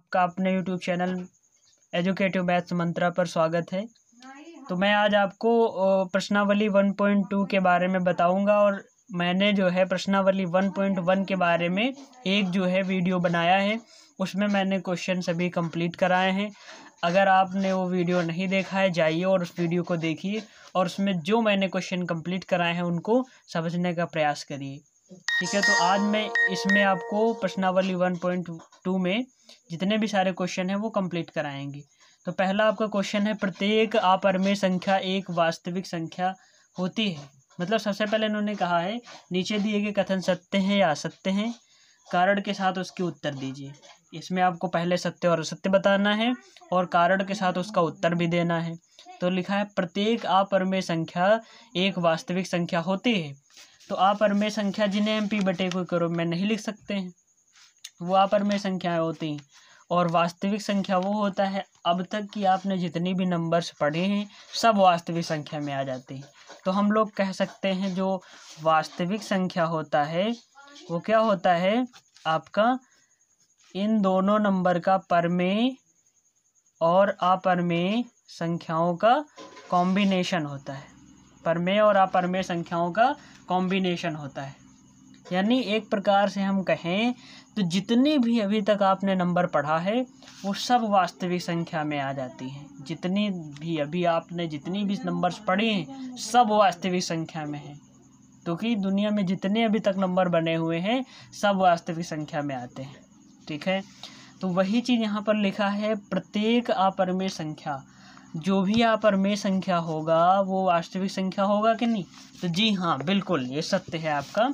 आपका अपने YouTube channel educative maths मंत्रा पर स्वागत है। तो मैं आज आपको प्रश्नावली 1.2 के बारे में बताऊंगा और मैंने जो है प्रश्नावली 1.1 के बारे में एक जो है वीडियो बनाया है, उसमें मैंने क्वेश्चन सभी कंप्लीट कराए हैं। अगर आपने वो वीडियो नहीं देखा है, जाइए और उस वीडियो को देखिए और उसमें जो मैंने क्वेश्चन कंप्लीट कराए हैं उनको समझने का प्रयास करिए। ठीक है, तो आज मैं इसमें आपको प्रश्नावली 1.2 में जितने भी सारे क्वेश्चन हैं वो कंप्लीट कराएंगे। तो पहला आपका क्वेश्चन है, प्रत्येक अपरिमेय संख्या एक वास्तविक संख्या होती है। मतलब सबसे पहले इन्होंने कहा है नीचे दिए गए कथन सत्य हैं या असत्य हैं, कारण के साथ उसके उत्तर दीजिए। इसमें आपको पहले सत्य और असत्य बताना है और कारण के साथ उसका उत्तर भी देना है। तो लिखा है प्रत्येक अपरिमेय संख्या एक वास्तविक संख्या होती है। तो अपरिमेय संख्या जिन्हें हम p/q में नहीं लिख सकते हैं वो अपरिमेय संख्याएं होती हैं, और वास्तविक संख्या वो होता है अब तक कि आपने जितनी भी नंबर्स पढ़े हैं सब वास्तविक संख्या में आ जाते हैं। तो हम लोग कह सकते हैं जो वास्तविक संख्या होता है वो क्या होता है, आपका इन दोनों नंबर का परिमेय और अपरिमेय संख्याओं का कॉम्बिनेशन होता है। परिमेय और अपरिमेय संख्याओं का कॉम्बिनेशन होता है। यानी एक प्रकार से हम कहें तो जितनी भी अभी तक आपने नंबर पढ़ा है वो सब वास्तविक संख्या में आ जाती हैं। जितनी भी अभी आपने जितनी भी नंबर्स पढ़े हैं सब वास्तविक संख्या में हैं, क्योंकि दुनिया में जितने अभी तक नंबर बने हुए हैं सब वास्तविक संख्या में आते हैं। ठीक है, तो वही चीज़ यहाँ पर लिखा है, प्रत्येक अपरिमेय संख्या, जो भी अपरिमेय संख्या होगा वो वास्तविक संख्या होगा कि नहीं। तो जी हाँ, बिल्कुल ये सत्य है। आपका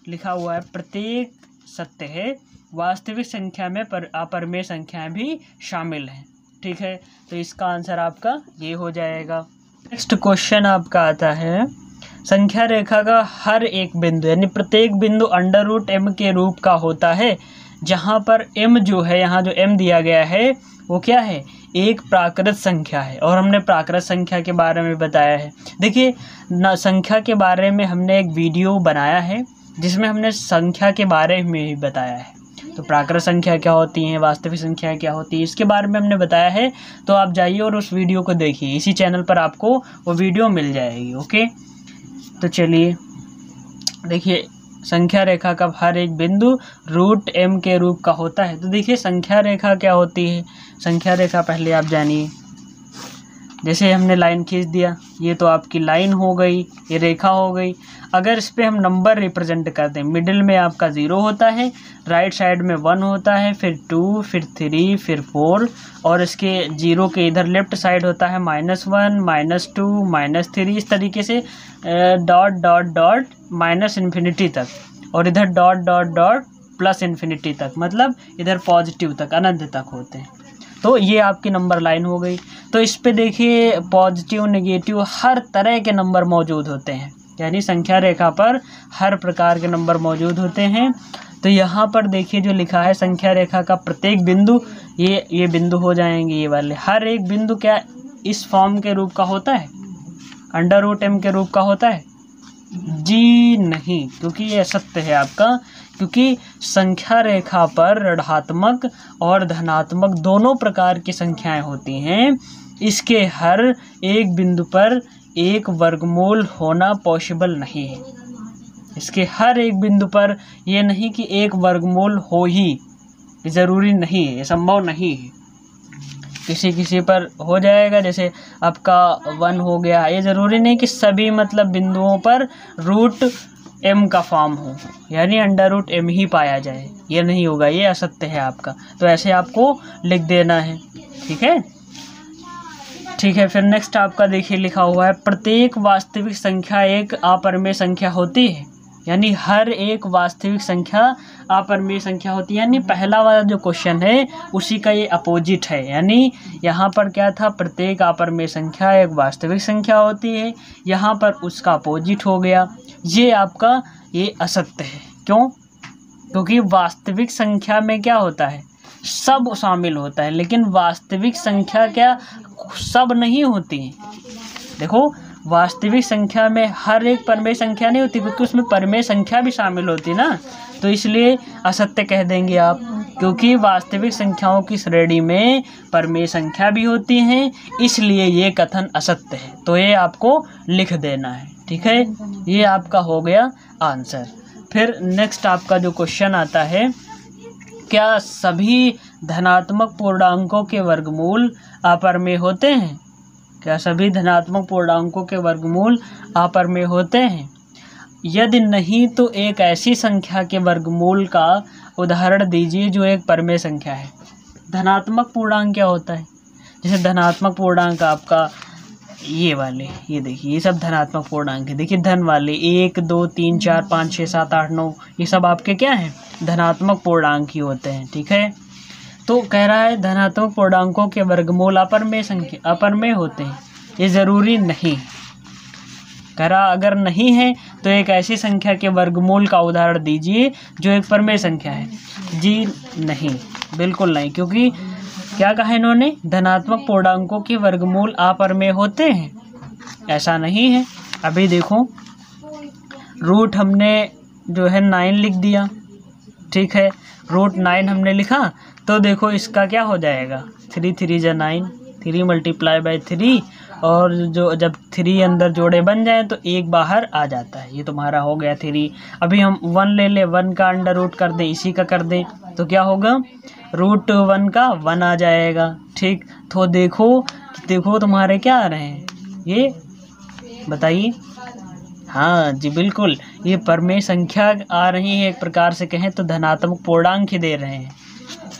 लिखा हुआ है प्रत्येक सत्य है, वास्तविक संख्या में अपरिमेय संख्याएं भी शामिल हैं। ठीक है, तो इसका आंसर आपका ये हो जाएगा। नेक्स्ट क्वेश्चन आपका आता है, संख्या रेखा का हर एक बिंदु यानी प्रत्येक बिंदु √m के रूप का होता है, जहाँ पर m जो है, यहाँ जो m दिया गया है वो क्या है, एक प्राकृत संख्या है। और हमने प्राकृत संख्या के बारे में बताया है। देखिए ना, संख्या के बारे में हमने एक वीडियो बनाया है जिसमें हमने संख्या के बारे में ही बताया है। तो प्राकृत संख्या क्या होती है, वास्तविक संख्या क्या होती है, इसके बारे में हमने बताया है। तो आप जाइए और उस वीडियो को देखिए, इसी चैनल पर आपको वो वीडियो मिल जाएगी। ओके, तो चलिए देखिए, संख्या रेखा का हर एक बिंदु √m के रूप का होता है। तो देखिए संख्या रेखा क्या होती है। संख्या रेखा पहले आप जानिए। जैसे हमने लाइन खींच दिया, ये तो आपकी लाइन हो गई, ये रेखा हो गई। अगर इस पे हम नंबर रिप्रेजेंट करते हैं, मिडिल में आपका 0 होता है, राइट साइड में 1 होता है, फिर 2, फिर 3, फिर 4, और इसके 0 के इधर लेफ्ट साइड होता है -1, -2, -3, इस तरीके से डॉट डॉट डॉट -∞ तक, और इधर डॉट डॉट डॉट +∞ तक, मतलब इधर पॉजिटिव तक, अनंत तक होते हैं। तो ये आपकी नंबर लाइन हो गई। तो इस पे देखिए पॉजिटिव, नेगेटिव, हर तरह के नंबर मौजूद होते हैं, यानी संख्या रेखा पर हर प्रकार के नंबर मौजूद होते हैं। तो यहाँ पर देखिए जो लिखा है, संख्या रेखा का प्रत्येक बिंदु, ये बिंदु हो जाएंगे ये वाले, हर एक बिंदु क्या इस फॉर्म के रूप का होता है, √m के रूप का होता है? जी नहीं, क्योंकि ये असत्य है आपका। क्योंकि संख्या रेखा पर ऋणात्मक और धनात्मक दोनों प्रकार की संख्याएं होती हैं। इसके हर एक बिंदु पर एक वर्गमूल होना पॉसिबल नहीं है। इसके हर एक बिंदु पर ये नहीं कि एक वर्गमूल हो ही, ज़रूरी नहीं है, ये संभव नहीं है। किसी किसी पर हो जाएगा, जैसे आपका 1 हो गया, ये ज़रूरी नहीं कि सभी मतलब बिंदुओं पर √m का फॉर्म हो, यानी √m ही पाया जाए, ये नहीं होगा, ये असत्य है आपका। तो ऐसे आपको लिख देना है। ठीक है, ठीक है। फिर नेक्स्ट आपका देखिए लिखा हुआ है, प्रत्येक वास्तविक संख्या एक अपरिमेय संख्या होती है, यानी हर एक वास्तविक संख्या अपरिमेय संख्या होती है। यानी पहला वाला जो क्वेश्चन है उसी का ये अपोजिट है। यानी यहाँ पर क्या था, प्रत्येक अपरिमेय संख्या एक वास्तविक संख्या होती है, यहाँ पर उसका अपोजिट हो गया। ये आपका ये असत्य है। क्यों? क्योंकि वास्तविक संख्या में क्या होता है, सब शामिल होता है, लेकिन वास्तविक संख्या क्या सब नहीं होती है। देखो वास्तविक संख्या में हर एक परिमेय संख्या नहीं होती, क्योंकि उसमें परिमेय संख्या भी शामिल होती ना, तो इसलिए असत्य कह देंगे आप। क्योंकि वास्तविक संख्याओं की श्रेणी में परमेय संख्या भी होती हैं, इसलिए ये कथन असत्य है। तो ये आपको लिख देना है, ठीक है। ये आपका हो गया आंसर। फिर नेक्स्ट आपका जो क्वेश्चन आता है, क्या सभी धनात्मक पूर्णांकों के वर्गमूल अपरमेय होते हैं? क्या सभी धनात्मक पूर्णांकों के वर्गमूल अपरमेय होते हैं? यदि नहीं तो एक ऐसी संख्या के वर्गमूल का उदाहरण दीजिए जो एक परमेय संख्या है। धनात्मक पूर्णांक क्या होता है? जैसे धनात्मक पूर्णांक आपका ये वाले, ये देखिए, ये सब धनात्मक पूर्णांक है। देखिए धन वाले 1 2 3 4 5 6 7 8 9, ये सब आपके क्या हैं? धनात्मक पूर्णांक ही होते हैं, ठीक है। तो कह रहा है धनात्मक पूर्णांकों के वर्गमूल अपरमेय होते हैं। ये ज़रूरी नहीं, कह रहा अगर नहीं है तो एक ऐसी संख्या के वर्गमूल का उदाहरण दीजिए जो एक परमेय संख्या है। जी नहीं, बिल्कुल नहीं, क्योंकि क्या कहा इन्होंने? धनात्मक पूर्णांकों के वर्गमूल अपरमेय होते हैं, ऐसा नहीं है। अभी देखो, रूट हमने जो है 9 लिख दिया, ठीक है। रूट 9 हमने लिखा तो देखो इसका क्या हो जाएगा? 3 3 जा 9, 3 मल्टीप्लाई बाई 3, और जो जब 3 अंदर जोड़े बन जाए तो 1 बाहर आ जाता है। ये तुम्हारा हो गया 3। अभी हम 1 ले लें, 1 का अंडर रूट कर दें, इसी का कर दें, तो क्या होगा? रूट 1 का 1 आ जाएगा, ठीक। तो देखो तुम्हारे क्या आ रहे हैं, ये बताइए। हाँ जी बिल्कुल, ये परमेय संख्या आ रही है। एक प्रकार से कहें तो धनात्मक पूर्णांक ही दे रहे हैं।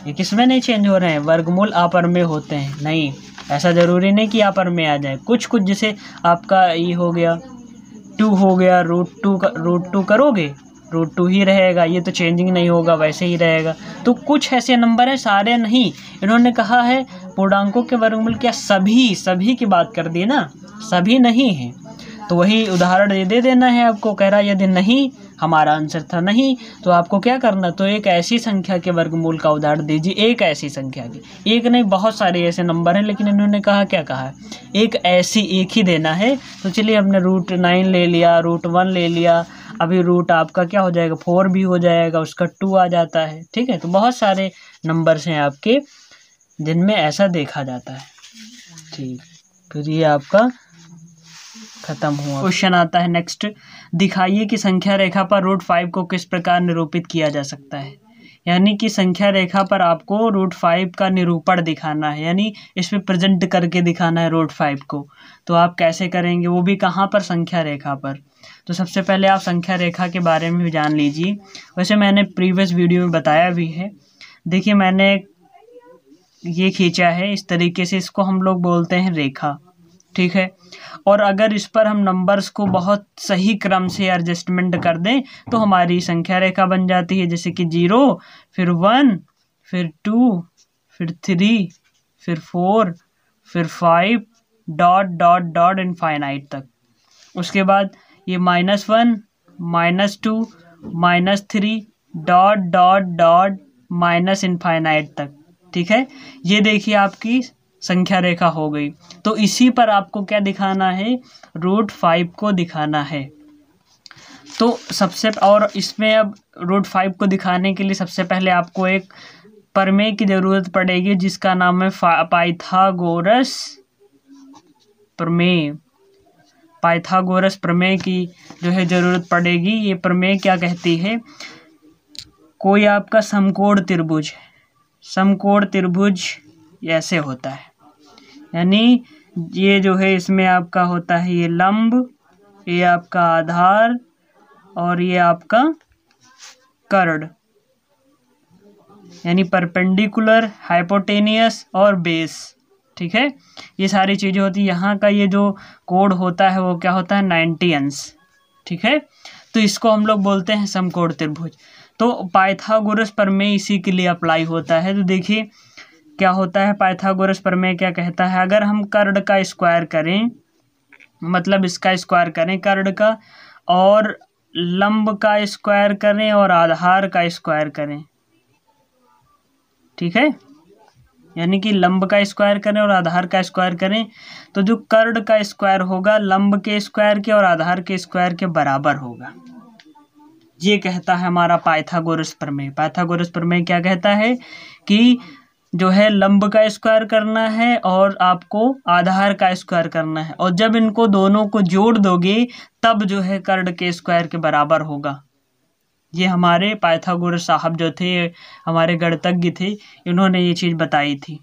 ये किसमें नहीं चेंज हो रहे हैं? वर्गमूल अपरमेय होते हैं। नहीं, ऐसा ज़रूरी नहीं कि अपरमेय आ जाए। कुछ जैसे आपका ये हो गया 2 हो गया, रूट टू करोगे, रूट 2 ही रहेगा, ये तो चेंजिंग नहीं होगा, वैसे ही रहेगा। तो कुछ ऐसे नंबर हैं, सारे नहीं। इन्होंने कहा है पूर्णांकों के वर्गमूल, क्या सभी की बात कर दी ना, सभी नहीं है, तो वही उदाहरण दे देना है आपको। कह रहा है यदि नहीं, हमारा आंसर था नहीं, तो आपको क्या करना? तो एक ऐसी संख्या के वर्गमूल का उदाहरण दीजिए। एक ऐसी संख्या के, एक नहीं, बहुत सारे ऐसे नंबर हैं, लेकिन इन्होंने कहा क्या कहा है? एक ऐसी, एक ही देना है। तो चलिए हमने रूट 9 ले लिया, रूट 1 ले लिया, अभी रूट आपका क्या हो जाएगा? 4 भी हो जाएगा, उसका 2 आ जाता है, ठीक है। तो बहुत सारे नंबर्स हैं आपके जिनमें ऐसा देखा जाता है, ठीक। फिर ये आपका खत्म हुआ। क्वेश्चन आता है नेक्स्ट, दिखाइए कि संख्या रेखा पर रूट 5 को किस प्रकार निरूपित किया जा सकता है। यानी कि संख्या रेखा पर आपको रूट 5 का निरूपण दिखाना है, यानी इसमें प्रेजेंट करके दिखाना है रूट 5 को। तो आप कैसे करेंगे? वो भी कहाँ पर? संख्या रेखा पर। तो सबसे पहले आप संख्या रेखा के बारे में भी जान लीजिए। वैसे मैंने प्रीवियस वीडियो में बताया भी है। देखिए मैंने ये खींचा है इस तरीके से, इसको हम लोग बोलते हैं रेखा, ठीक है। और अगर इस पर हम नंबर्स को बहुत सही क्रम से एडजस्टमेंट कर दें तो हमारी संख्या रेखा बन जाती है। जैसे कि 0, फिर 1, फिर 2, फिर 3, फिर 4, फिर 5, डॉट डॉट डॉट इनफाइनाइट तक। उसके बाद ये -1, -2, -3, dot dot dot minus infinite तक, ठीक है। ये देखिए आपकी संख्या रेखा हो गई। तो इसी पर आपको क्या दिखाना है? रूट 5 को दिखाना है। तो और इसमें अब रूट 5 को दिखाने के लिए सबसे पहले आपको एक प्रमेय की ज़रूरत पड़ेगी जिसका नाम है पाइथागोरस प्रमेय। पाइथागोरस प्रमेय की जो है ज़रूरत पड़ेगी। ये प्रमेय क्या कहती है? कोई आपका समकोण त्रिभुज ऐसे होता है, यानी ये जो है इसमें आपका होता है ये लंब, ये आपका आधार और ये आपका कर्ण, यानी परपेंडिकुलर, हाइपोटेनियस और बेस, ठीक है। ये सारी चीज़ें होती है। यहाँ का ये जो कोण होता है वो क्या होता है? 90 अंश, ठीक है। तो इसको हम लोग बोलते हैं समकोण त्रिभुज। तो पाइथागोरस प्रमेय इसी के लिए अप्लाई होता है। तो देखिए क्या होता है, पाइथागोरस प्रमेय क्या कहता है? अगर हम कर्ण का स्क्वायर करें, मतलब इसका स्क्वायर करें कर्ण का, और लंब का स्क्वायर करें और आधार का स्क्वायर करें, ठीक है, यानी कि लंब का स्क्वायर करें और आधार का स्क्वायर करें, तो जो कर्ण का स्क्वायर होगा लंब के स्क्वायर के और आधार के स्क्वायर के बराबर होगा। ये कहता है हमारा पाइथागोरस प्रमेय। पाइथागोरस प्रमेय क्या कहता है कि जो है लंब का स्क्वायर करना है और आपको आधार का स्क्वायर करना है, और जब इनको दोनों को जोड़ दोगे तब जो है कर्ण के स्क्वायर के बराबर होगा। ये हमारे पाइथागोरस साहब जो थे, हमारे गणितज्ञ थे, इन्होंने ये चीज़ बताई थी।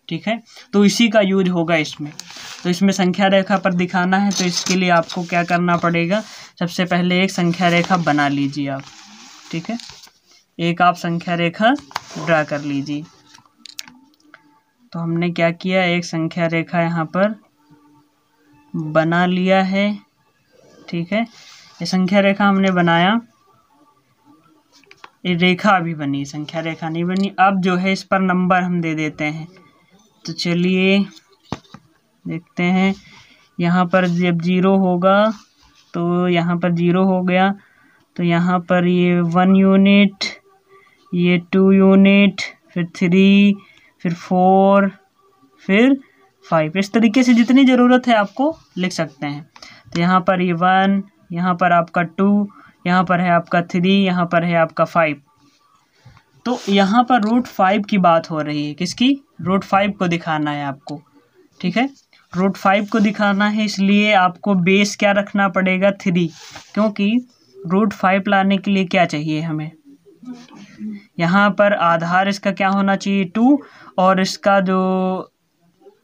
ठीक है, तो इसी का यूज होगा इसमें। तो इसमें संख्या रेखा पर दिखाना है, तो इसके लिए आपको क्या करना पड़ेगा, सबसे पहले एक संख्या रेखा बना लीजिए आप। ठीक है, एक आप संख्या रेखा ड्रा कर लीजिए। तो हमने क्या किया, एक संख्या रेखा यहाँ पर बना लिया है। ठीक है, ये संख्या रेखा हमने बनाया, ये रेखा अभी बनी, संख्या रेखा नहीं बनी। अब जो है इस पर नंबर हम दे देते हैं। तो चलिए देखते हैं, यहाँ पर जब 0 होगा तो यहाँ पर 0 हो गया, तो यहाँ पर ये 1 यूनिट, ये 2 यूनिट, फिर 3, फिर 4, फिर 5। इस तरीके से जितनी ज़रूरत है आपको लिख सकते हैं। तो यहाँ पर ये 1, यहाँ पर आपका 2, यहाँ पर है आपका 3, यहाँ पर है आपका 5। तो यहाँ पर √5 की बात हो रही है, किसकी, √5 को दिखाना है आपको। ठीक है, √5 को दिखाना है, इसलिए आपको बेस क्या रखना पड़ेगा, 3, क्योंकि √5 लाने के लिए क्या चाहिए हमें, यहाँ पर आधार इसका क्या होना चाहिए, 2, और इसका जो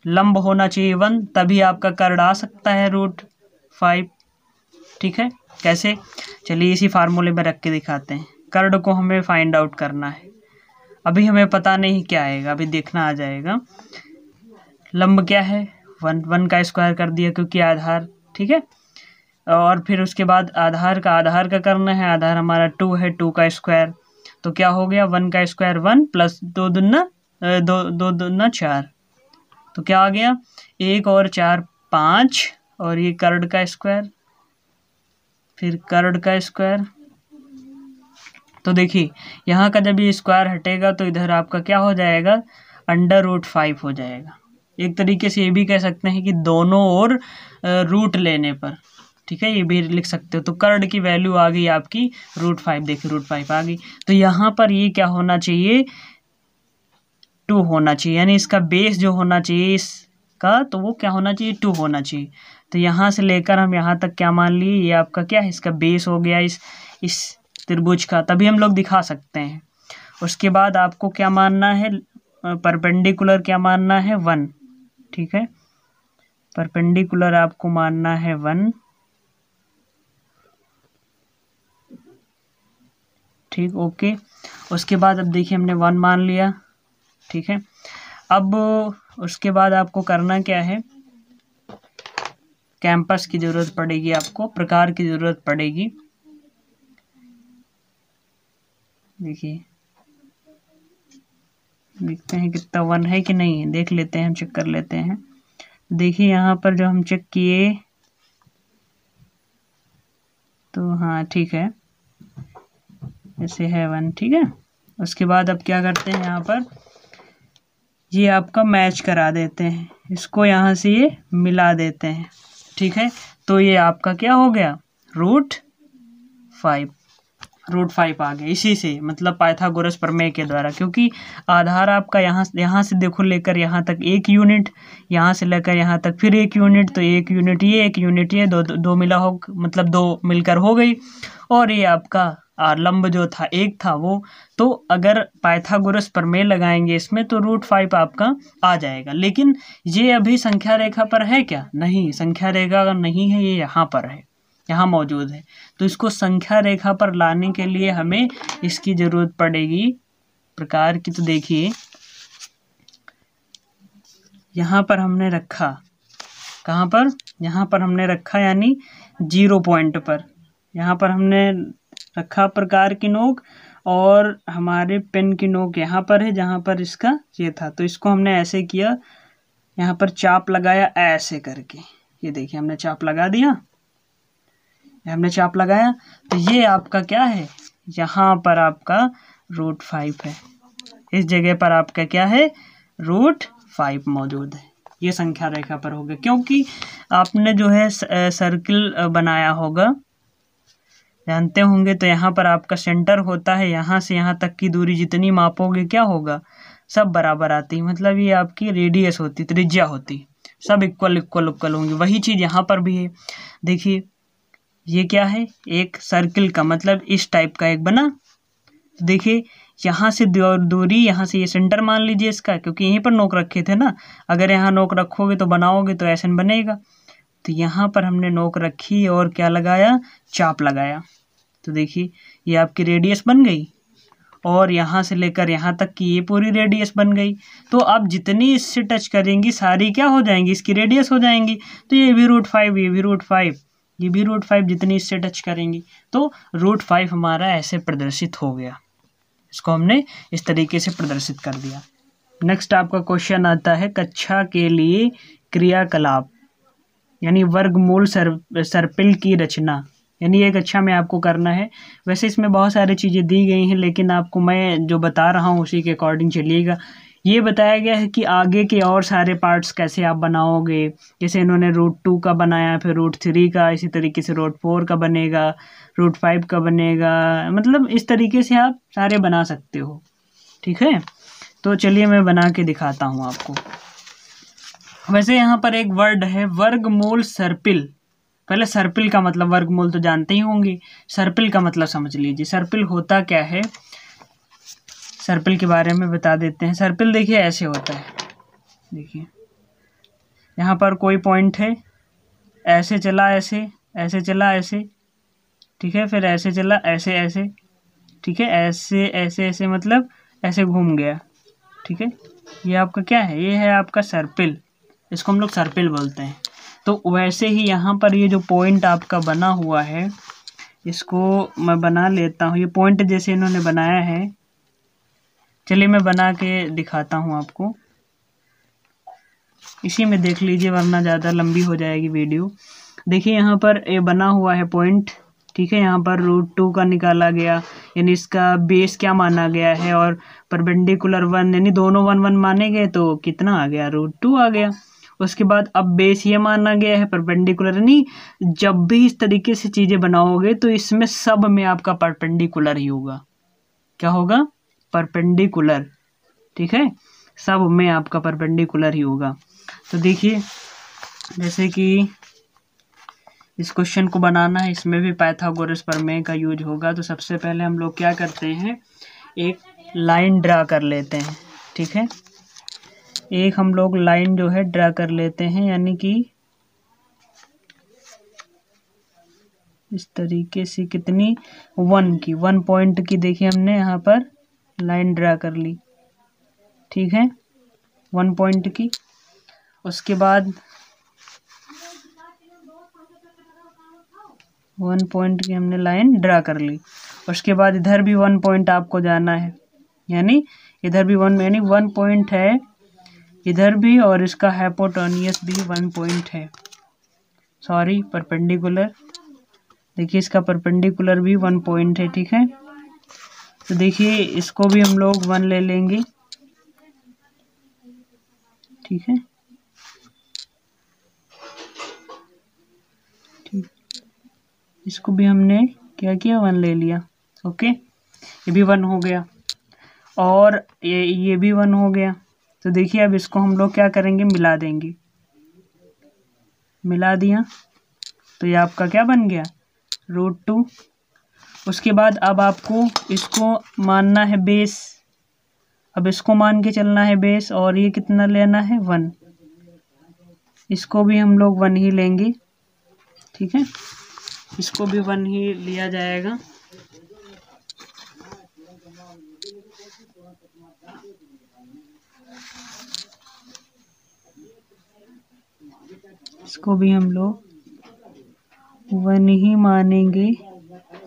लंब होना चाहिए 1, तभी आपका कर्ण आ सकता है √5। ठीक है, कैसे, चलिए इसी फार्मूले में रख के दिखाते हैं। कर्ण को हमें फाइंड आउट करना है, अभी हमें पता नहीं क्या आएगा, अभी देखना आ जाएगा। लंब क्या है, 1 का स्क्वायर कर दिया क्योंकि आधार। ठीक है, और फिर उसके बाद आधार का करना है, आधार हमारा 2 है, 2 का स्क्वायर, तो क्या हो गया, 1 का स्क्वायर 1 प्लस 2 दूना 4, तो क्या आ गया, 1 और 4 5, और ये कर्ण का स्क्वायर, फिर कर्ण का स्क्वायर। तो देखिए यहाँ का जब ये स्क्वायर हटेगा तो इधर आपका क्या हो जाएगा, √5 हो जाएगा। एक तरीके से ये भी कह सकते हैं कि दोनों ओर रूट लेने पर। ठीक है, ये भी लिख सकते हो। तो कर्ण की वैल्यू आ गई आपकी √5, देखिए √5 आ गई। तो यहाँ पर ये क्या होना चाहिए, 2 होना चाहिए, यानी इसका बेस जो होना चाहिए इसका, तो वो क्या होना चाहिए, 2 होना चाहिए। तो यहाँ से लेकर हम यहाँ तक क्या मान लिए, ये आपका क्या है, इसका बेस हो गया इस त्रिभुज का, तभी हम लोग दिखा सकते हैं। उसके बाद आपको क्या मानना है, परपेंडिकुलर क्या मानना है, 1। ठीक है, परपेंडिकुलर आपको मानना है 1। ठीक, ओके। उसके बाद अब देखिए हमने 1 मान लिया। ठीक है, अब उसके बाद आपको करना क्या है, कैंपस की ज़रूरत पड़ेगी, आपको प्रकार की ज़रूरत पड़ेगी। देखिए देखते हैं कितना 1 है कि नहीं है, देख लेते हैं, हम चेक कर लेते हैं। देखिए यहाँ पर जो हम चेक किए तो हाँ ठीक है, ऐसे है 1। ठीक है, उसके बाद अब क्या करते हैं, यहाँ पर ये आपका मैच करा देते हैं, इसको यहाँ से ये मिला देते हैं। ठीक है, तो ये आपका क्या हो गया, √5 आ गया। इसी से मतलब पाइथागोरस प्रमेय के द्वारा, क्योंकि आधार आपका यहाँ से देखो लेकर यहाँ तक 1 यूनिट, यहाँ से लेकर यहाँ तक फिर 1 यूनिट, तो 1 यूनिट ये 1 यूनिट ये, दो मिला हो, मतलब 2 मिलकर हो गई। और ये आपका लंब जो था 1 था वो, तो अगर पाइथागोरस प्रमेय लगाएंगे इसमें तो √5 आपका आ जाएगा। लेकिन ये अभी संख्या रेखा पर है क्या, नहीं, संख्या रेखा नहीं है, ये यहाँ पर है, यहाँ मौजूद है। तो इसको संख्या रेखा पर लाने के लिए हमें इसकी ज़रूरत पड़ेगी प्रकार की। तो देखिए यहाँ पर हमने रखा, कहाँ पर, यहाँ पर हमने रखा, यानी 0 पॉइंट पर यहाँ पर हमने रखा प्रकार की नोक, और हमारे पेन की नोक यहाँ पर है जहाँ पर इसका ये था। तो इसको हमने ऐसे किया, यहाँ पर चाप लगाया ऐसे करके, ये देखिए हमने चाप लगा दिया, हमने चाप लगाया। तो ये आपका क्या है, यहाँ पर आपका √5 है, इस जगह पर आपका क्या है, √5 मौजूद है। ये संख्या रेखा पर होगा, क्योंकि आपने जो है सर्किल बनाया होगा, जानते होंगे। तो यहाँ पर आपका सेंटर होता है, यहाँ से यहाँ तक की दूरी जितनी मापोगे क्या होगा, सब बराबर आती है, मतलब ये आपकी रेडियस होती, त्रिज्या होती, सब इक्वल इक्वल इक्वल होंगी। वही चीज़ यहाँ पर भी है। देखिए ये क्या है, एक सर्किल का मतलब इस टाइप का एक बना। तो देखिए यहाँ से दूरी, यहाँ से ये सेंटर मान लीजिए इसका, क्योंकि यहीं पर नोक रखे थे ना, अगर यहाँ नोक रखोगे तो बनाओगे तो ऐसे बनेगा। तो यहाँ पर हमने नोक रखी और क्या लगाया, चाप लगाया। तो देखिए ये आपकी रेडियस बन गई, और यहाँ से लेकर यहाँ तक की ये पूरी रेडियस बन गई। तो आप जितनी इससे टच करेंगी सारी क्या हो जाएंगी, इसकी रेडियस हो जाएंगी। तो ये भी √5, ये भी √5, ये भी √5, जितनी इससे टच करेंगी। तो √5 हमारा ऐसे प्रदर्शित हो गया, इसको हमने इस तरीके से प्रदर्शित कर दिया। नेक्स्ट आपका क्वेश्चन आता है कक्षा के लिए क्रियाकलाप, यानी वर्गमूल सर्पिल की रचना, यानी एक कक्षा में आपको करना है। वैसे इसमें बहुत सारी चीज़ें दी गई हैं, लेकिन आपको मैं जो बता रहा हूँ उसी के अकॉर्डिंग चलिएगा। ये बताया गया है कि आगे के और सारे पार्ट्स कैसे आप बनाओगे, जैसे इन्होंने √2 का बनाया, फिर √3 का, इसी तरीके से √4 का बनेगा, √5 का बनेगा, मतलब इस तरीके से आप सारे बना सकते हो। ठीक है, तो चलिए मैं बना के दिखाता हूँ आपको। वैसे यहाँ पर एक वर्ड है वर्गमूल सर्पिल। पहले सर्पिल का मतलब, वर्गमूल तो जानते ही होंगे, सर्पिल का मतलब समझ लीजिए। सर्पिल होता क्या है, सर्पिल के बारे में बता देते हैं। सर्पिल देखिए ऐसे होता है, देखिए यहाँ पर कोई पॉइंट है, ऐसे चला ऐसे, ऐसे चला ऐसे, ठीक है, फिर ऐसे चला ऐसे ऐसे, ठीक है, ऐसे ऐसे ऐसे, मतलब ऐसे घूम गया। ठीक है, ये आपका क्या है, ये है आपका सर्पिल, इसको हम लोग सर्पिल बोलते हैं। तो वैसे ही यहाँ पर ये जो पॉइंट आपका बना हुआ है, इसको मैं बना लेता हूँ। ये पॉइंट जैसे इन्होंने बनाया है, चलिए मैं बना के दिखाता हूँ आपको, इसी में देख लीजिए वरना ज़्यादा लंबी हो जाएगी वीडियो। देखिए यहाँ पर ये बना हुआ है पॉइंट, ठीक है, यहाँ पर √2 का निकाला गया, यानी इसका बेस क्या माना गया है, और परपेंडिकुलर 1, यानी दोनों 1 1 माने गए, तो कितना आ गया, √2 आ गया। उसके बाद अब बेस ये माना गया है परपेंडिकुलर, यानी जब भी इस तरीके से चीज़ें बनाओगे तो इसमें सब में आपका परपेंडिकुलर ही होगा। क्या होगा, परपेंडिकुलर, ठीक है, सब में आपका परपेंडिकुलर ही होगा। तो देखिए जैसे कि इस क्वेश्चन को बनाना है, इसमें भी पाइथागोरस प्रमेय का यूज होगा। तो सबसे पहले हम लोग क्या करते हैं, एक लाइन ड्रा कर लेते हैं। ठीक है, एक हम लोग लाइन जो है ड्रा कर लेते हैं, यानी कि इस तरीके से, कितनी, 1 पॉइंट की, देखिए हमने यहाँ पर लाइन ड्रा कर ली। ठीक है, 1 पॉइंट की। उसके बाद 1 पॉइंट की हमने लाइन ड्रा कर ली। उसके बाद इधर भी 1 पॉइंट आपको जाना है, यानी इधर भी 1, यानी 1 पॉइंट है इधर भी, और इसका हाइपोटेन्यूस भी 1 पॉइंट है, सॉरी परपेंडिकुलर। देखिए इसका परपेंडिकुलर भी 1 पॉइंट है। ठीक है, तो देखिए इसको भी हम लोग 1 ले लेंगे। ठीक है, ठीक, इसको भी हमने क्या किया, 1 ले लिया। ओके, ये भी 1 हो गया, और ये भी 1 हो गया। तो देखिए अब इसको हम लोग क्या करेंगे, मिला देंगे। मिला दिया तो ये आपका क्या बन गया, √2। उसके बाद अब आपको इसको मानना है बेस, अब इसको मान के चलना है बेस, और ये कितना लेना है, 1। इसको भी हम लोग 1 ही लेंगे। ठीक है, इसको भी 1 ही लिया जाएगा। इसको भी हम लोग 1 ही मानेंगे।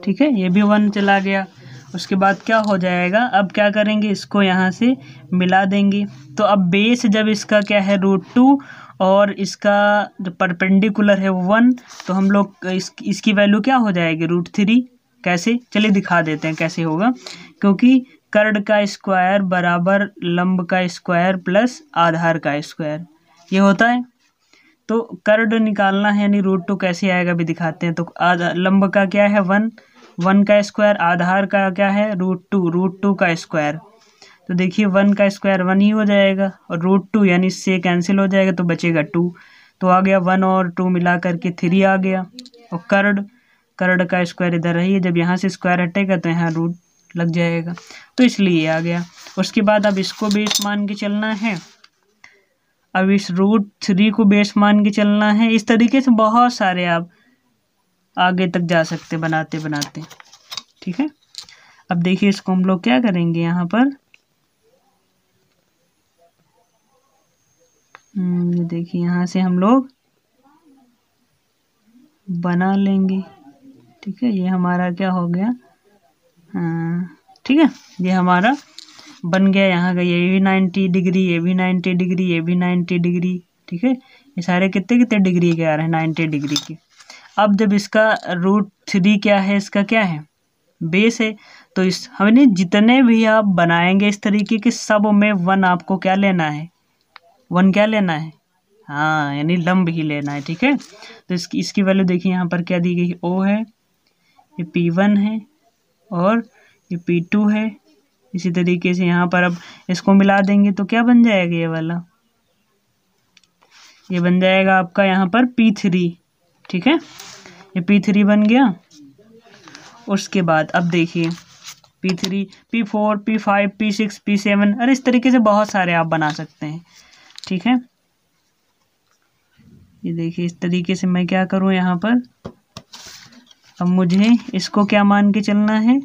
ठीक है, ये भी 1 चला गया। उसके बाद क्या हो जाएगा, अब क्या करेंगे, इसको यहाँ से मिला देंगे। तो अब बेस जब इसका क्या है, √2, और इसका जो परपेंडिकुलर है वो 1, तो हम लोग इसकी वैल्यू क्या हो जाएगी, √3। कैसे, चलिए दिखा देते हैं कैसे होगा। क्योंकि कर्ण का स्क्वायर बराबर लंब का स्क्वायर प्लस आधार का स्क्वायर, ये होता है। तो कर्ण निकालना है, यानी √2 कैसे आएगा भी दिखाते हैं। तो लंब का क्या है, 1, 1 का स्क्वायर, आधार का क्या है √2 का स्क्वायर। तो देखिए 1 का स्क्वायर 1 ही हो जाएगा और √2 यानी इससे कैंसिल हो जाएगा तो बचेगा 2। तो आ गया 1 और 2 मिला करके 3 आ गया। और करड़ का स्क्वायर इधर रही है, जब यहाँ से स्क्वायर हटेगा तो यहाँ रूट लग जाएगा, तो इसलिए आ गया। उसके बाद अब इसको बेस मान के चलना है। अब इस √3 को बेस मान के चलना है। इस तरीके से बहुत सारे आप आगे तक जा सकते बनाते बनाते, ठीक है। अब देखिए इसको हम लोग क्या करेंगे यहाँ पर, ये देखिए यहाँ से हम लोग बना लेंगे, ठीक है। ये हमारा क्या हो गया, ठीक है, ये हमारा बन गया यहाँ का। ये भी 90 डिग्री, ये भी 90 डिग्री, ये भी 90 डिग्री, ठीक है। ये सारे कितने कितने डिग्री के आ रहे हैं, 90 डिग्री के। अब जब इसका √3 क्या है, इसका क्या है बेस है, तो इस हमने जितने भी आप बनाएंगे इस तरीके के सब में 1 आपको क्या लेना है, 1 क्या लेना है, हाँ यानी लंब ही लेना है, ठीक है। तो इसकी वैल्यू देखिए यहाँ पर क्या दी गई, O है, ये P1 है और ये P2 है। इसी तरीके से यहाँ पर अब इसको मिला देंगे तो क्या बन जाएगा, ये वाला ये बन जाएगा आपका यहाँ पर P3, ठीक है। ये P3 बन गया। उसके बाद अब देखिए P3, P4, P5, P6, P7, अरे इस तरीके से बहुत सारे आप बना सकते हैं, ठीक है। ये देखिए इस तरीके से मैं क्या करूँ यहाँ पर, अब मुझे इसको क्या मान के चलना है,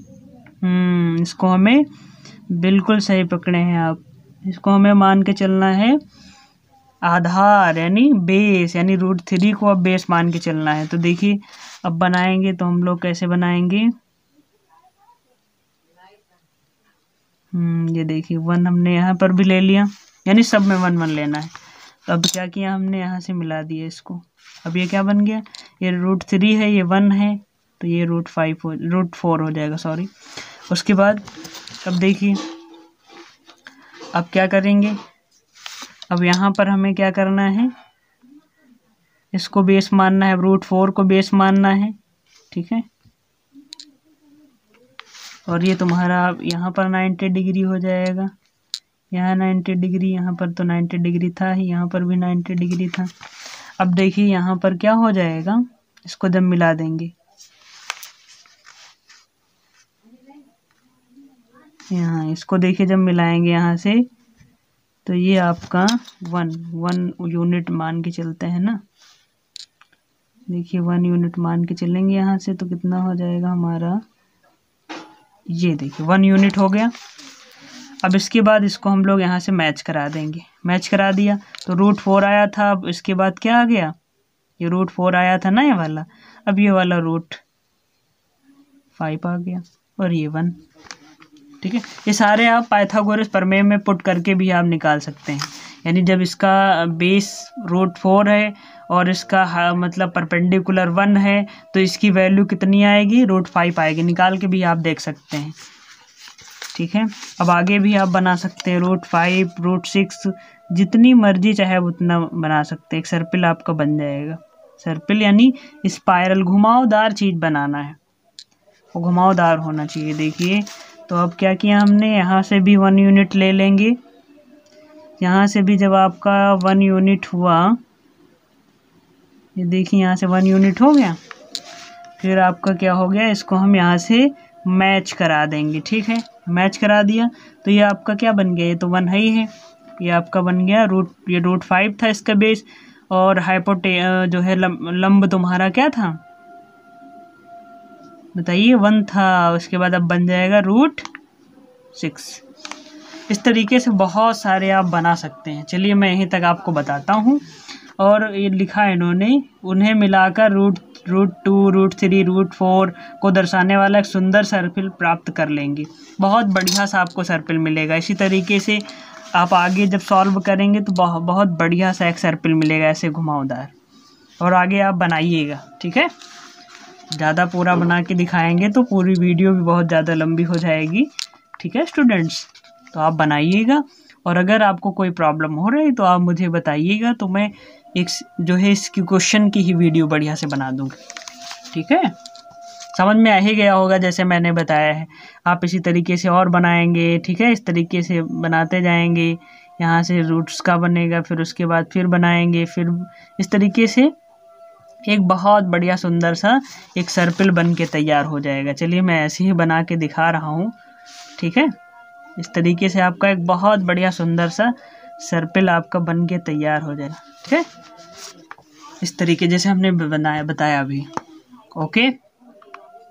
इसको हमें बिल्कुल सही पकड़े हैं आप, इसको हमें मान के चलना है आधार यानी बेस, यानी √3 को अब बेस मान के चलना है। तो देखिए अब बनाएंगे तो हम लोग कैसे बनाएंगे, ये देखिए 1 हमने यहाँ पर भी ले लिया, यानी सब में 1 1 लेना है। तो अब क्या किया हमने, यहाँ से मिला दिया इसको। अब ये क्या बन गया, ये √3 है, ये 1 है, तो ये √4 हो जाएगा, सॉरी। उसके बाद अब देखिए अब क्या करेंगे, अब यहाँ पर हमें क्या करना है, इसको बेस मानना है, √4 को बेस मानना है, ठीक है। और ये तुम्हारा यहाँ पर 90 डिग्री हो जाएगा, यहाँ 90 डिग्री, यहाँ पर तो 90 डिग्री था ही, यहाँ पर भी 90 डिग्री था। अब देखिए यहाँ पर क्या हो जाएगा, इसको जब मिला देंगे, यहाँ इसको देखिए जब मिलाएंगे यहाँ से, तो ये आपका 1 यूनिट मान के चलते हैं ना, देखिए 1 यूनिट मान के चलेंगे यहाँ से, तो कितना हो जाएगा हमारा, ये देखिए 1 यूनिट हो गया। अब इसके बाद इसको हम लोग यहाँ से मैच करा देंगे, मैच करा दिया तो √4 आया था। अब इसके बाद क्या आ गया, ये √4 आया था ना ये वाला, अब ये वाला √5 आ गया और ये 1, ठीक है। ये सारे आप पाइथागोरस प्रमेय में पुट करके भी आप निकाल सकते हैं, यानी जब इसका बेस √4 है और इसका मतलब परपेंडिकुलर 1 है, तो इसकी वैल्यू कितनी आएगी, √5 आएगी, निकाल के भी आप देख सकते हैं, ठीक है। अब आगे भी आप बना सकते हैं, √5, √6, जितनी मर्जी चाहे उतना बना सकते हैं। एक सर्पिल आपका बन जाएगा, सर्पिल यानी स्पाइरल, घुमावदार चीज़ बनाना है, वो घुमावदार होना चाहिए। देखिए तो अब क्या किया हमने, यहाँ से भी 1 यूनिट ले लेंगे, यहाँ से भी जब आपका 1 यूनिट हुआ, ये देखिए यहाँ से 1 यूनिट हो गया, फिर आपका क्या हो गया, इसको हम यहाँ से मैच करा देंगे, ठीक है। मैच करा दिया तो ये आपका क्या बन गया, ये तो 1 है ही है, ये आपका बन गया ये √5 था इसका बेस, और जो है लंब तुम्हारा क्या था बताइए, 1 था। उसके बाद अब बन जाएगा √6। इस तरीके से बहुत सारे आप बना सकते हैं। चलिए मैं यहीं तक आपको बताता हूँ, और ये लिखा है इन्होंने, उन्हें मिलाकर √2, √3, √4 को दर्शाने वाला एक सुंदर सर्पिल प्राप्त कर लेंगे। बहुत बढ़िया सा आपको सर्पिल मिलेगा। इसी तरीके से आप आगे जब सॉल्व करेंगे तो बहुत बढ़िया सा एक सर्पिल मिलेगा ऐसे घुमावदार, और आगे आप बनाइएगा, ठीक है। ज़्यादा पूरा बना के दिखाएंगे तो पूरी वीडियो भी बहुत ज़्यादा लंबी हो जाएगी, ठीक है स्टूडेंट्स। तो आप बनाइएगा, और अगर आपको कोई प्रॉब्लम हो रही तो आप मुझे बताइएगा, तो मैं एक जो है इसकी क्वेश्चन की ही वीडियो बढ़िया से बना दूँगा, ठीक है। समझ में आ ही गया होगा जैसे मैंने बताया है। आप इसी तरीके से और बनाएंगे, ठीक है, इस तरीके से बनाते जाएंगे। यहाँ से रूट्स का बनेगा, फिर उसके बाद फिर बनाएंगे, फिर इस तरीके से एक बहुत बढ़िया सुंदर सा एक सर्पिल बन के तैयार हो जाएगा। चलिए मैं ऐसे ही बना के दिखा रहा हूँ, ठीक है। इस तरीके से आपका एक बहुत बढ़िया सुंदर सा सर्पिल आपका बन के तैयार हो जाएगा, ठीक है, इस तरीके जैसे हमने बताया अभी। ओके,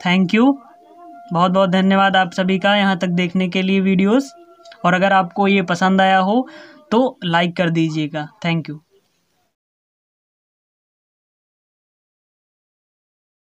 थैंक यू, बहुत बहुत धन्यवाद आप सभी का यहाँ तक देखने के लिए वीडियोस। और अगर आपको ये पसंद आया हो तो लाइक कर दीजिएगा। Thank you.